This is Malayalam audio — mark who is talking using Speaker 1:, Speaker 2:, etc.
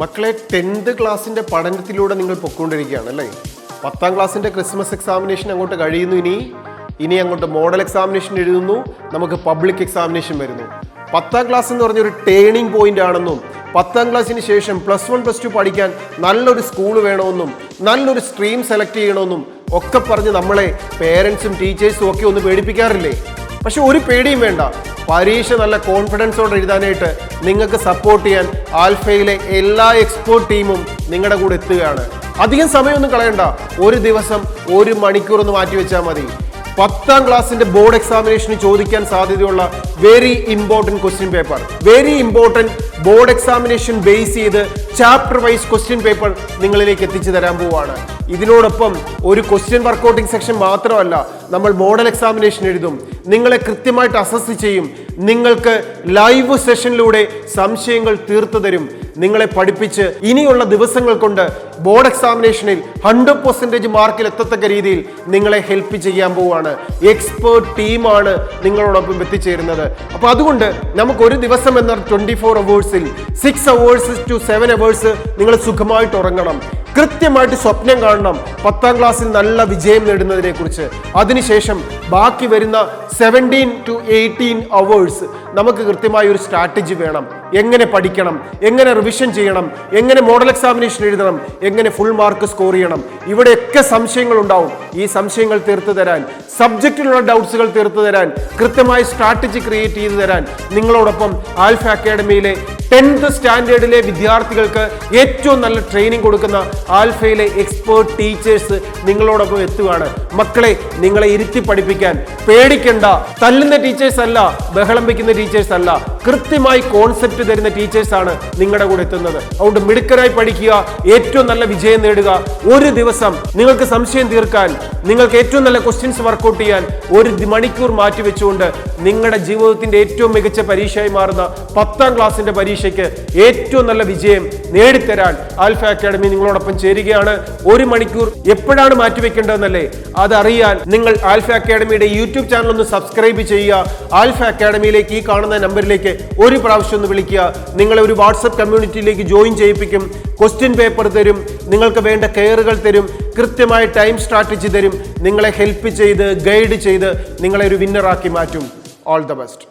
Speaker 1: മക്കളെ 10th ക്ലാസ്സിന്റെ പഠനത്തിലൂടെ നിങ്ങൾ പൊയ്ക്കൊണ്ടിരിക്കുകയാണ് അല്ലേ? 10ാം ക്ലാസ്സിന്റെ ക്രിസ്മസ് എക്സാമിനേഷൻ അങ്ങോട്ട് കഴിയുന്നു. ഇനി അങ്ങോട്ട് മോഡൽ എക്സാമിനേഷൻ എഴുതുന്നു, നമുക്ക് പബ്ലിക് എക്സാമിനേഷൻ വരുന്നു. 10ാം ക്ലാസ് എന്ന് പറഞ്ഞൊരു ടേണിംഗ് പോയിന്റ് ആണെന്നും 10ാം ക്ലാസ്സിന് ശേഷം +1 +2 പഠിക്കാൻ നല്ലൊരു സ്കൂൾ വേണമെന്നും നല്ലൊരു സ്ട്രീം സെലക്ട് ചെയ്യണമെന്നും ഒക്കെ പറഞ്ഞ് നമ്മളെ പേരൻസും ടീച്ചേഴ്സും ഒക്കെ ഒന്ന് പേടിപ്പിക്കാറില്ലേ? പക്ഷെ ഒരു പേടിയും വേണ്ട. പരീക്ഷ നല്ല കോൺഫിഡൻസോടെ എഴുതാനായിട്ട് നിങ്ങൾക്ക് സപ്പോർട്ട് ചെയ്യാൻ ആൽഫയിലെ എല്ലാ എക്സ്പേർട്ട് ടീമും നിങ്ങളുടെ കൂടെ എത്തുകയാണ്. അധികം സമയമൊന്നും കളയണ്ട. ഒരു ദിവസം 1 മണിക്കൂർ ഒന്ന് മാറ്റി വെച്ചാൽ മതി. 10ാം ക്ലാസ്സിന്റെ ബോർഡ് എക്സാമിനേഷന് ചോദിക്കാൻ സാധ്യതയുള്ള very important question paper, very important board examination base ചെയ്ത് ചാപ്റ്റർ വൈസ് ക്വസ്റ്റ്യൻ പേപ്പർ നിങ്ങളിലേക്ക് എത്തിച്ചു തരാൻ പോവുകയാണ്. ഇതിനോടൊപ്പം ഒരു ക്വസ്റ്റ്യൻ വർക്കൗട്ടിംഗ് സെക്ഷൻ മാത്രമല്ല, നമ്മൾ മോഡൽ എക്സാമിനേഷൻ എഴുതും, നിങ്ങളെ കൃത്യമായിട്ട് അസസ് ചെയ്യും, നിങ്ങൾക്ക് ലൈവ് സെഷനിലൂടെ സംശയങ്ങൾ തീർത്തു തരും, നിങ്ങളെ പഠിപ്പിച്ച് ഇനിയുള്ള ദിവസങ്ങൾ കൊണ്ട് ബോർഡ് എക്സാമിനേഷനിൽ 100% മാർക്കിൽ എത്തത്തക്ക രീതിയിൽ നിങ്ങളെ ഹെൽപ്പ് ചെയ്യാൻ പോവുകയാണ്. എക്സ്പേർട്ട് ടീമാണ് നിങ്ങളോടൊപ്പം എത്തിച്ചേരുന്നത്. അപ്പോൾ അതുകൊണ്ട് നമുക്ക് ഒരു ദിവസം എന്ന 24 അവേഴ്സിൽ 6 hours to 7 hours നിങ്ങൾ സുഖമായിട്ട് ഉറങ്ങണം, കൃത്യമായിട്ട് സ്വപ്നം കാണണം 10ാം ക്ലാസ്സിൽ നല്ല വിജയം നേടുന്നതിനെ കുറിച്ച്. അതിനുശേഷം ബാക്കി വരുന്ന 17 to 18 hours നമുക്ക് കൃത്യമായ ഒരു സ്ട്രാറ്റജി വേണം. എങ്ങനെ പഠിക്കണം, എങ്ങനെ റിവിഷൻ ചെയ്യണം, എങ്ങനെ മോഡൽ എക്സാമിനേഷൻ എഴുതണം, എങ്ങനെ ഫുൾ മാർക്ക് സ്കോർ ചെയ്യണം, ഇവിടെയൊക്കെ സംശയങ്ങൾ ഉണ്ടാവും. ഈ സംശയങ്ങൾ തീർത്തു തരാൻ, സബ്ജക്റ്റിലുള്ള ഡൗട്ട്സുകൾ തീർത്തു തരാൻ, കൃത്യമായ സ്ട്രാറ്റജി ക്രിയേറ്റ് ചെയ്തു തരാൻ നിങ്ങളോടൊപ്പം ആൽഫ അക്കാഡമിയിലെ 10th സ്റ്റാൻഡേർഡിലെ വിദ്യാർത്ഥികൾക്ക് ഏറ്റവും നല്ല ട്രെയിനിങ് കൊടുക്കുന്ന ആൽഫയിലെ എക്സ്പേർട്ട് ടീച്ചേഴ്സ് നിങ്ങളോടൊപ്പം എത്തുകയാണ്. മക്കളെ, നിങ്ങളെ ഇരുത്തി പഠിപ്പിക്കാൻ പേടിക്കണ്ട. തല്ലുന്ന ടീച്ചേഴ്സ് അല്ല, ബഹളം വയ്ക്കുന്ന ടീച്ചേഴ്സ് അല്ല, കൃത്യമായി കോൺസെപ്റ്റ് തരുന്ന ടീച്ചേഴ്സാണ് നിങ്ങളുടെ കൂടെ എത്തുന്നത്. അതുകൊണ്ട് മിടുക്കരായി പഠിക്കുക, ഏറ്റവും നല്ല വിജയം നേടുക. ഒരു ദിവസം നിങ്ങൾക്ക് സംശയം തീർക്കാൻ, നിങ്ങൾക്ക് ഏറ്റവും നല്ല ക്വസ്റ്റ്യൻസ് വർക്കൗട്ട് ചെയ്യാൻ 1 മണിക്കൂർ മാറ്റി വെച്ചുകൊണ്ട് നിങ്ങളുടെ ജീവിതത്തിന്റെ ഏറ്റവും മികച്ച പരീക്ഷയായി മാറുന്ന 10ാം ക്ലാസ്സിന്റെ പരീക്ഷയ്ക്ക് ഏറ്റവും നല്ല വിജയം നേടിത്തരാൻ ആൽഫ അക്കാഡമി നിങ്ങളോടൊപ്പം ചേരുകയാണ്. 1 മണിക്കൂർ എപ്പോഴാണ് മാറ്റിവെക്കേണ്ടതെന്നല്ലേ, അതറിയാൻ നിങ്ങൾ ആൽഫ അക്കാഡമിയുടെ യൂട്യൂബ് ചാനൽ ഒന്ന് സബ്സ്ക്രൈബ് ചെയ്യുക. ആൽഫ അക്കാഡമിയിലേക്ക് ഈ കാണുന്ന നമ്പറിലേക്ക് ഒരു പ്രാവശ്യം ഒന്ന് വിളിക്കുക. നിങ്ങളെ ഒരു വാട്സപ്പ് കമ്മ്യൂണിറ്റിയിലേക്ക് ജോയിൻ ചെയ്യിപ്പിക്കും. ക്വസ്റ്റ്യൻ പേപ്പർ തരും, നിങ്ങൾക്ക് വേണ്ട കെയറുകൾ തരും, കൃത്യമായ ടൈം സ്ട്രാറ്റജി തരും, നിങ്ങളെ ഹെൽപ്പ് ചെയ്ത് ഗൈഡ് ചെയ്ത് നിങ്ങളെ ഒരു വിന്നറാക്കി മാറ്റും. All the best.